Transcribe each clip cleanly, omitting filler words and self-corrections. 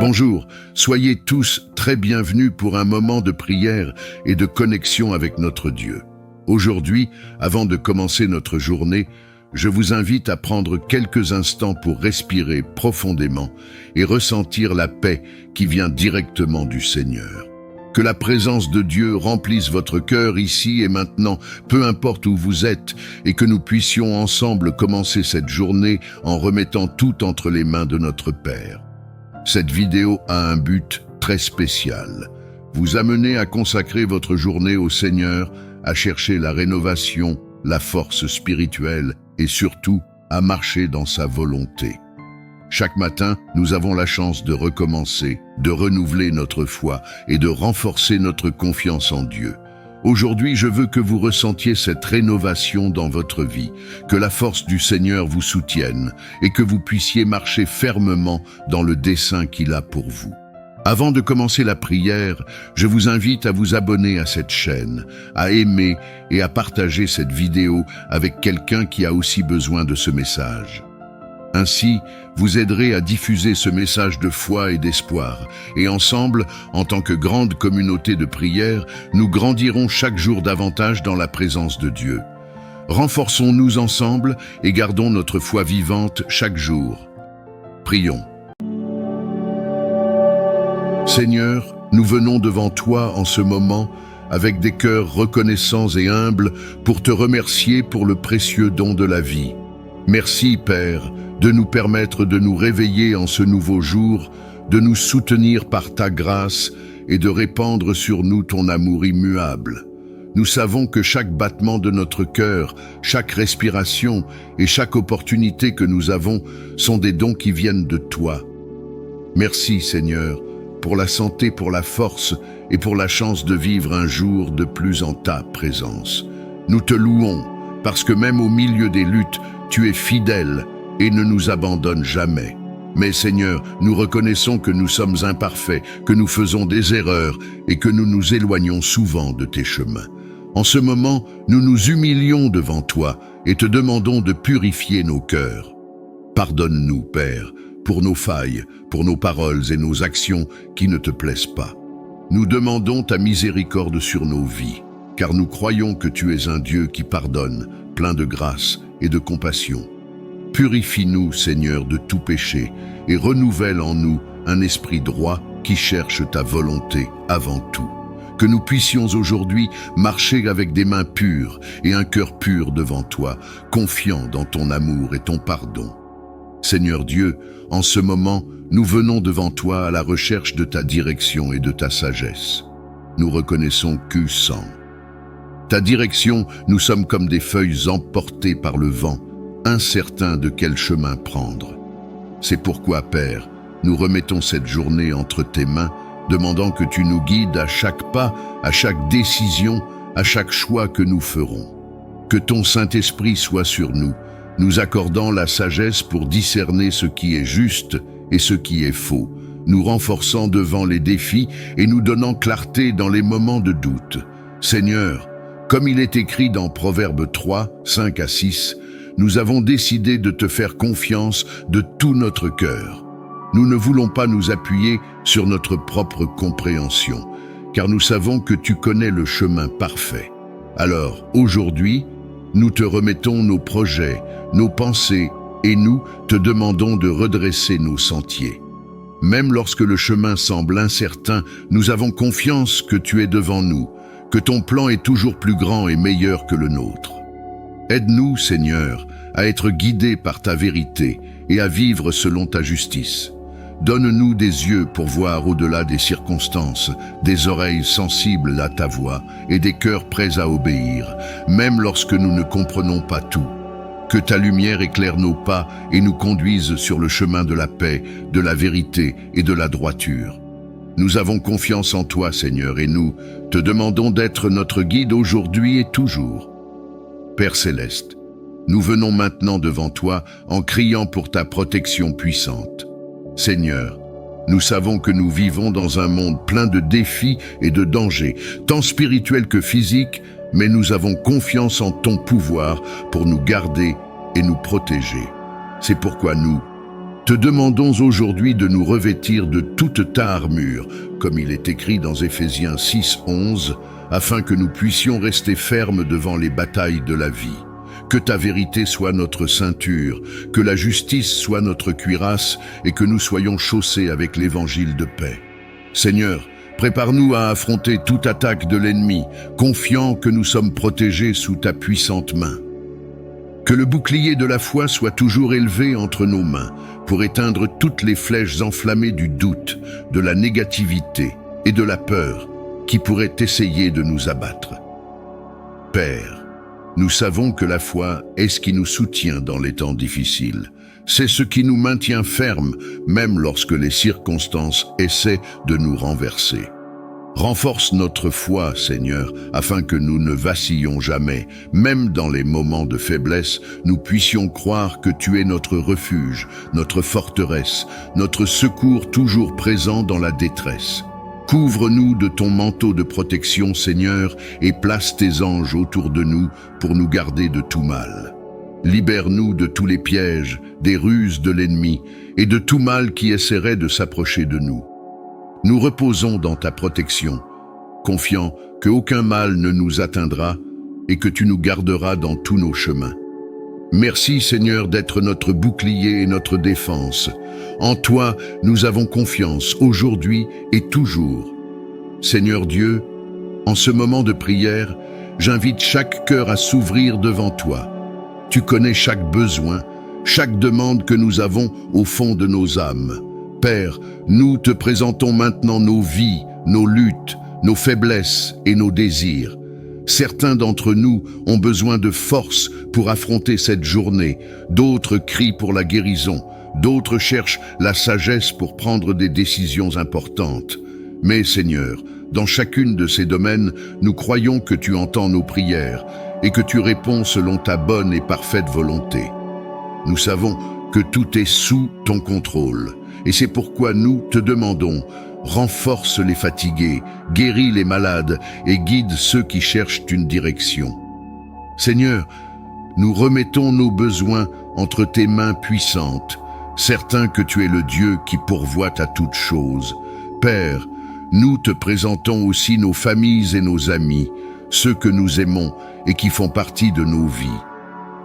Bonjour, soyez tous très bienvenus pour un moment de prière et de connexion avec notre Dieu. Aujourd'hui, avant de commencer notre journée, je vous invite à prendre quelques instants pour respirer profondément et ressentir la paix qui vient directement du Seigneur. Que la présence de Dieu remplisse votre cœur ici et maintenant, peu importe où vous êtes, et que nous puissions ensemble commencer cette journée en remettant tout entre les mains de notre Père. Cette vidéo a un but très spécial. Vous amener à consacrer votre journée au Seigneur, à chercher la rénovation, la force spirituelle et surtout à marcher dans sa volonté. Chaque matin, nous avons la chance de recommencer, de renouveler notre foi et de renforcer notre confiance en Dieu. Aujourd'hui, je veux que vous ressentiez cette rénovation dans votre vie, que la force du Seigneur vous soutienne et que vous puissiez marcher fermement dans le dessein qu'il a pour vous. Avant de commencer la prière, je vous invite à vous abonner à cette chaîne, à aimer et à partager cette vidéo avec quelqu'un qui a aussi besoin de ce message. Ainsi, vous aiderez à diffuser ce message de foi et d'espoir. Et ensemble, en tant que grande communauté de prière, nous grandirons chaque jour davantage dans la présence de Dieu. Renforçons-nous ensemble et gardons notre foi vivante chaque jour. Prions. Seigneur, nous venons devant toi en ce moment avec des cœurs reconnaissants et humbles pour te remercier pour le précieux don de la vie. Merci, Père, de nous permettre de nous réveiller en ce nouveau jour, de nous soutenir par ta grâce et de répandre sur nous ton amour immuable. Nous savons que chaque battement de notre cœur, chaque respiration et chaque opportunité que nous avons sont des dons qui viennent de toi. Merci, Seigneur, pour la santé, pour la force et pour la chance de vivre un jour de plus en ta présence. Nous te louons, parce que même au milieu des luttes, tu es fidèle et ne nous abandonne jamais. Mais Seigneur, nous reconnaissons que nous sommes imparfaits, que nous faisons des erreurs et que nous nous éloignons souvent de tes chemins. En ce moment, nous nous humilions devant toi et te demandons de purifier nos cœurs. Pardonne-nous, Père, pour nos failles, pour nos paroles et nos actions qui ne te plaisent pas. Nous demandons ta miséricorde sur nos vies, car nous croyons que tu es un Dieu qui pardonne, plein de grâce et de compassion. Purifie-nous, Seigneur, de tout péché et renouvelle en nous un esprit droit qui cherche ta volonté avant tout. Que nous puissions aujourd'hui marcher avec des mains pures et un cœur pur devant toi, confiant dans ton amour et ton pardon. Seigneur Dieu, en ce moment, nous venons devant toi à la recherche de ta direction et de ta sagesse. Nous reconnaissons que sans ta direction, nous sommes comme des feuilles emportées par le vent, incertains de quel chemin prendre. C'est pourquoi, Père, nous remettons cette journée entre tes mains, demandant que tu nous guides à chaque pas, à chaque décision, à chaque choix que nous ferons. Que ton Saint-Esprit soit sur nous, nous accordant la sagesse pour discerner ce qui est juste et ce qui est faux, nous renforçant devant les défis et nous donnant clarté dans les moments de doute. Seigneur, comme il est écrit dans Proverbes 3, 5 à 6, nous avons décidé de te faire confiance de tout notre cœur. Nous ne voulons pas nous appuyer sur notre propre compréhension, car nous savons que tu connais le chemin parfait. Alors, aujourd'hui, nous te remettons nos projets, nos pensées, et nous te demandons de redresser nos sentiers. Même lorsque le chemin semble incertain, nous avons confiance que tu es devant nous, que ton plan est toujours plus grand et meilleur que le nôtre. Aide-nous, Seigneur, à être guidés par ta vérité et à vivre selon ta justice. Donne-nous des yeux pour voir au-delà des circonstances, des oreilles sensibles à ta voix et des cœurs prêts à obéir, même lorsque nous ne comprenons pas tout. Que ta lumière éclaire nos pas et nous conduise sur le chemin de la paix, de la vérité et de la droiture. Nous avons confiance en toi, Seigneur, et nous te demandons d'être notre guide aujourd'hui et toujours. Père céleste, nous venons maintenant devant toi en criant pour ta protection puissante. Seigneur, nous savons que nous vivons dans un monde plein de défis et de dangers, tant spirituels que physiques, mais nous avons confiance en ton pouvoir pour nous garder et nous protéger. C'est pourquoi nous te demandons aujourd'hui de nous revêtir de toute ta armure, comme il est écrit dans Éphésiens 6, 11, afin que nous puissions rester fermes devant les batailles de la vie. Que ta vérité soit notre ceinture, que la justice soit notre cuirasse et que nous soyons chaussés avec l'évangile de paix. Seigneur, prépare-nous à affronter toute attaque de l'ennemi, confiant que nous sommes protégés sous ta puissante main. Que le bouclier de la foi soit toujours élevé entre nos mains pour éteindre toutes les flèches enflammées du doute, de la négativité et de la peur qui pourraient essayer de nous abattre. Père, nous savons que la foi est ce qui nous soutient dans les temps difficiles. C'est ce qui nous maintient fermes, même lorsque les circonstances essaient de nous renverser. Renforce notre foi, Seigneur, afin que nous ne vacillions jamais. Même dans les moments de faiblesse, nous puissions croire que tu es notre refuge, notre forteresse, notre secours toujours présent dans la détresse. Couvre-nous de ton manteau de protection, Seigneur, et place tes anges autour de nous pour nous garder de tout mal. Libère-nous de tous les pièges, des ruses de l'ennemi et de tout mal qui essaierait de s'approcher de nous. Nous reposons dans ta protection, confiants qu'aucun mal ne nous atteindra et que tu nous garderas dans tous nos chemins. Merci, Seigneur, d'être notre bouclier et notre défense. En toi, nous avons confiance aujourd'hui et toujours. Seigneur Dieu, en ce moment de prière, j'invite chaque cœur à s'ouvrir devant toi. Tu connais chaque besoin, chaque demande que nous avons au fond de nos âmes. Père, nous te présentons maintenant nos vies, nos luttes, nos faiblesses et nos désirs. Certains d'entre nous ont besoin de force pour affronter cette journée, d'autres crient pour la guérison, d'autres cherchent la sagesse pour prendre des décisions importantes. Mais Seigneur, dans chacune de ces domaines, nous croyons que tu entends nos prières et que tu réponds selon ta bonne et parfaite volonté. Nous savons que tout est sous ton contrôle, et c'est pourquoi nous te demandons: renforce les fatigués, guéris les malades et guide ceux qui cherchent une direction. Seigneur, nous remettons nos besoins entre tes mains puissantes, certains que tu es le Dieu qui pourvoit à toutes choses. Père, nous te présentons aussi nos familles et nos amis, ceux que nous aimons et qui font partie de nos vies.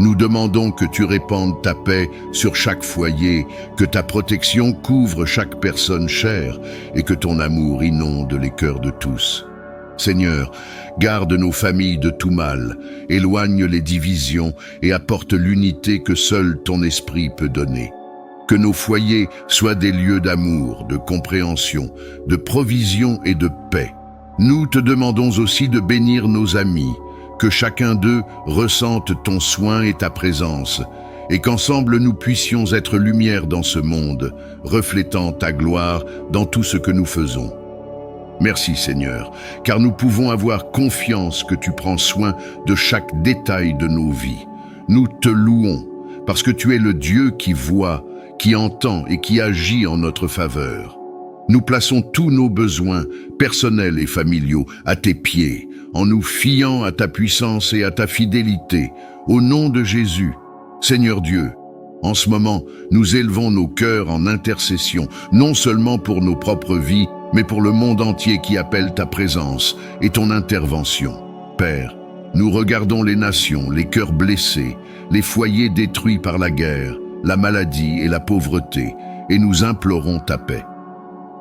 Nous demandons que tu répandes ta paix sur chaque foyer, que ta protection couvre chaque personne chère et que ton amour inonde les cœurs de tous. Seigneur, garde nos familles de tout mal, éloigne les divisions et apporte l'unité que seul ton esprit peut donner. Que nos foyers soient des lieux d'amour, de compréhension, de provision et de paix. Nous te demandons aussi de bénir nos amis, que chacun d'eux ressente ton soin et ta présence, et qu'ensemble nous puissions être lumière dans ce monde, reflétant ta gloire dans tout ce que nous faisons. Merci Seigneur, car nous pouvons avoir confiance que tu prends soin de chaque détail de nos vies. Nous te louons, parce que tu es le Dieu qui voit, qui entend et qui agit en notre faveur. Nous plaçons tous nos besoins, personnels et familiaux, à tes pieds, en nous fiant à ta puissance et à ta fidélité, au nom de Jésus. Seigneur Dieu, en ce moment, nous élevons nos cœurs en intercession, non seulement pour nos propres vies, mais pour le monde entier qui appelle ta présence et ton intervention. Père, nous regardons les nations, les cœurs blessés, les foyers détruits par la guerre, la maladie et la pauvreté, et nous implorons ta paix.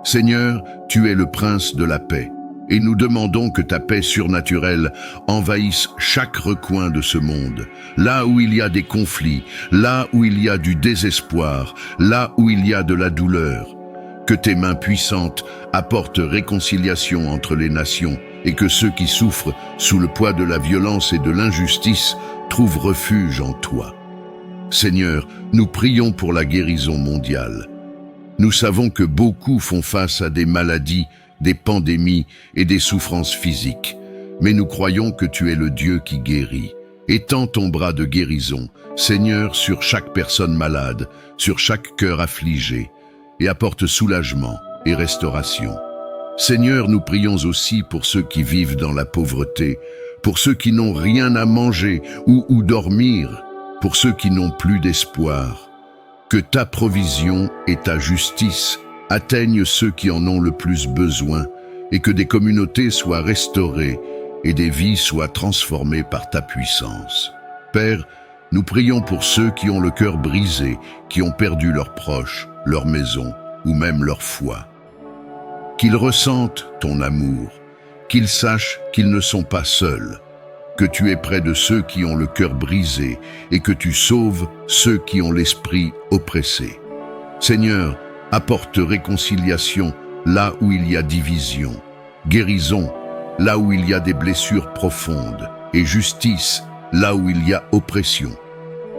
Seigneur, tu es le prince de la paix, et nous demandons que ta paix surnaturelle envahisse chaque recoin de ce monde, là où il y a des conflits, là où il y a du désespoir, là où il y a de la douleur. Que tes mains puissantes apportent réconciliation entre les nations, et que ceux qui souffrent sous le poids de la violence et de l'injustice trouvent refuge en toi. Seigneur, nous prions pour la guérison mondiale. Nous savons que beaucoup font face à des maladies, des pandémies et des souffrances physiques. Mais nous croyons que tu es le Dieu qui guérit. Étends ton bras de guérison, Seigneur, sur chaque personne malade, sur chaque cœur affligé, et apporte soulagement et restauration. Seigneur, nous prions aussi pour ceux qui vivent dans la pauvreté, pour ceux qui n'ont rien à manger ou où dormir, pour ceux qui n'ont plus d'espoir. Que ta provision et ta justice atteignent ceux qui en ont le plus besoin et que des communautés soient restaurées et des vies soient transformées par ta puissance. Père, nous prions pour ceux qui ont le cœur brisé, qui ont perdu leurs proches, leur maison ou même leur foi. Qu'ils ressentent ton amour, qu'ils sachent qu'ils ne sont pas seuls, que tu es près de ceux qui ont le cœur brisé et que tu sauves ceux qui ont l'esprit oppressé. Seigneur, apporte réconciliation là où il y a division, guérison là où il y a des blessures profondes et justice là où il y a oppression.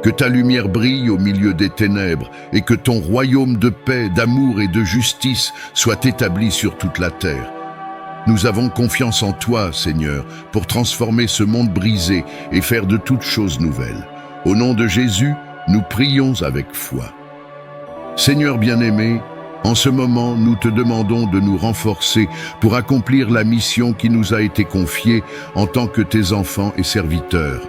Que ta lumière brille au milieu des ténèbres et que ton royaume de paix, d'amour et de justice soit établi sur toute la terre. Nous avons confiance en toi, Seigneur, pour transformer ce monde brisé et faire de toutes choses nouvelles. Au nom de Jésus, nous prions avec foi. Seigneur bien-aimé, en ce moment, nous te demandons de nous renforcer pour accomplir la mission qui nous a été confiée en tant que tes enfants et serviteurs.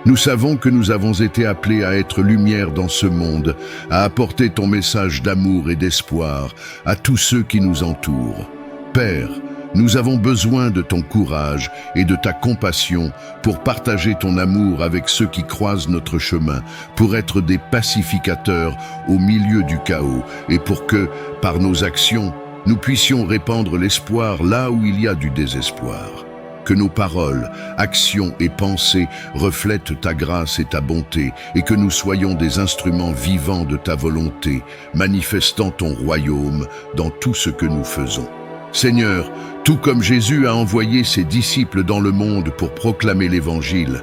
Nous savons que nous avons été appelés à être lumière dans ce monde, à apporter ton message d'amour et d'espoir à tous ceux qui nous entourent. Père, nous avons besoin de ton courage et de ta compassion pour partager ton amour avec ceux qui croisent notre chemin, pour être des pacificateurs au milieu du chaos et pour que, par nos actions, nous puissions répandre l'espoir là où il y a du désespoir. Que nos paroles, actions et pensées reflètent ta grâce et ta bonté et que nous soyons des instruments vivants de ta volonté, manifestant ton royaume dans tout ce que nous faisons. Seigneur, tout comme Jésus a envoyé ses disciples dans le monde pour proclamer l'Évangile,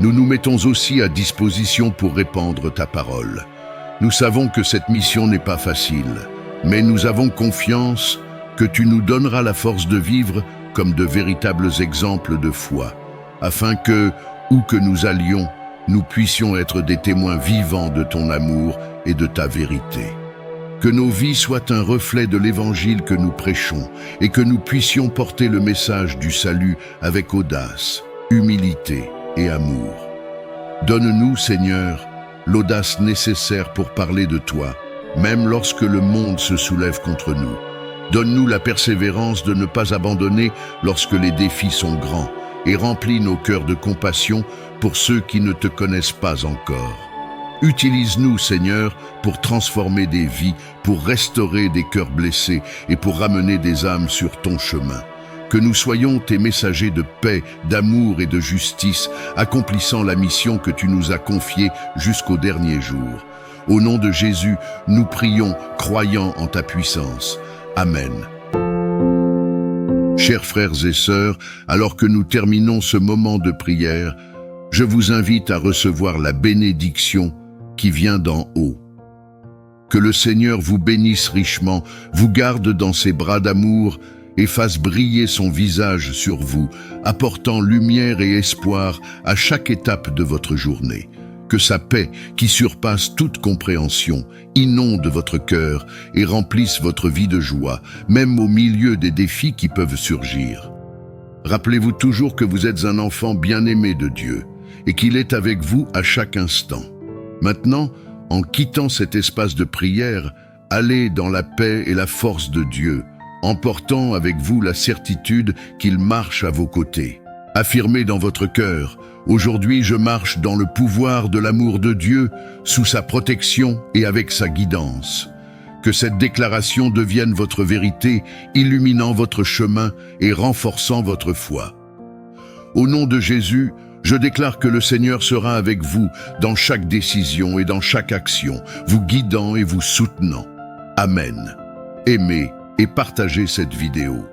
nous nous mettons aussi à disposition pour répandre ta parole. Nous savons que cette mission n'est pas facile, mais nous avons confiance que tu nous donneras la force de vivre comme de véritables exemples de foi, afin que, où que nous allions, nous puissions être des témoins vivants de ton amour et de ta vérité. Que nos vies soient un reflet de l'Évangile que nous prêchons et que nous puissions porter le message du salut avec audace, humilité et amour. Donne-nous, Seigneur, l'audace nécessaire pour parler de toi, même lorsque le monde se soulève contre nous. Donne-nous la persévérance de ne pas abandonner lorsque les défis sont grands et remplis nos cœurs de compassion pour ceux qui ne te connaissent pas encore. Utilise-nous, Seigneur, pour transformer des vies, pour restaurer des cœurs blessés et pour ramener des âmes sur ton chemin. Que nous soyons tes messagers de paix, d'amour et de justice, accomplissant la mission que tu nous as confiée jusqu'au dernier jour. Au nom de Jésus, nous prions, croyant en ta puissance. Amen. Chers frères et sœurs, alors que nous terminons ce moment de prière, je vous invite à recevoir la bénédiction qui vient d'en haut. Que le Seigneur vous bénisse richement, vous garde dans ses bras d'amour et fasse briller son visage sur vous, apportant lumière et espoir à chaque étape de votre journée. Que sa paix, qui surpasse toute compréhension, inonde votre cœur et remplisse votre vie de joie, même au milieu des défis qui peuvent surgir. Rappelez-vous toujours que vous êtes un enfant bien-aimé de Dieu et qu'il est avec vous à chaque instant. Maintenant, en quittant cet espace de prière, allez dans la paix et la force de Dieu, emportant avec vous la certitude qu'il marche à vos côtés. Affirmez dans votre cœur: aujourd'hui je marche dans le pouvoir de l'amour de Dieu, sous sa protection et avec sa guidance. Que cette déclaration devienne votre vérité, illuminant votre chemin et renforçant votre foi. Au nom de Jésus, je déclare que le Seigneur sera avec vous dans chaque décision et dans chaque action, vous guidant et vous soutenant. Amen. Aimez et partagez cette vidéo.